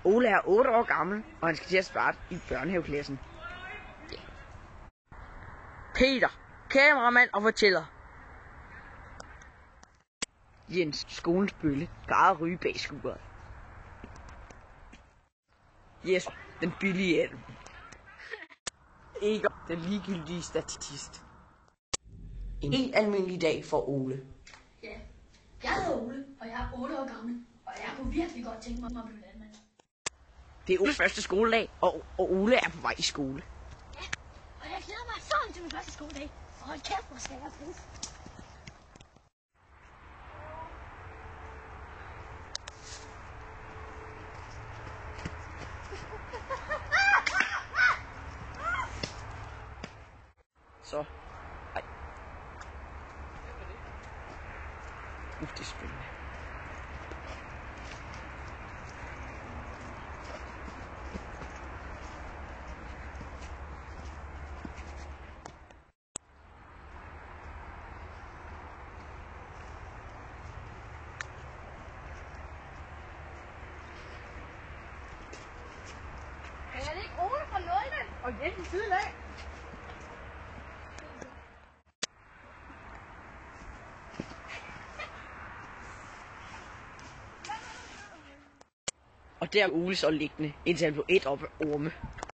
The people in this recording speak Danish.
Ole er 8 år gammel, og han skal til at starte i børnehaveklassen. Peter, kameramand og fortæller. Jens, skolens bølle, plejer at ryge bag skuret. Jesper, den billige elm. Eger, den ligegyldige statist. En helt almindelig dag for Ole. Ja, jeg hedder Ole, og jeg er 8 år gammel, og jeg kunne virkelig godt tænke mig at blive landmand. Det er Oles første skoledag, og Ole er på vej i skole. Ja, og jeg glæder mig sådan til min første skoledag. Og hold kæft, hvor skal jeg bruge. Så. Ej. Det er spændende. Er det ikke Ole fra Lolland? Og Jens i siden af. Og der er Ole så liggende, indtil han blev et op af orme.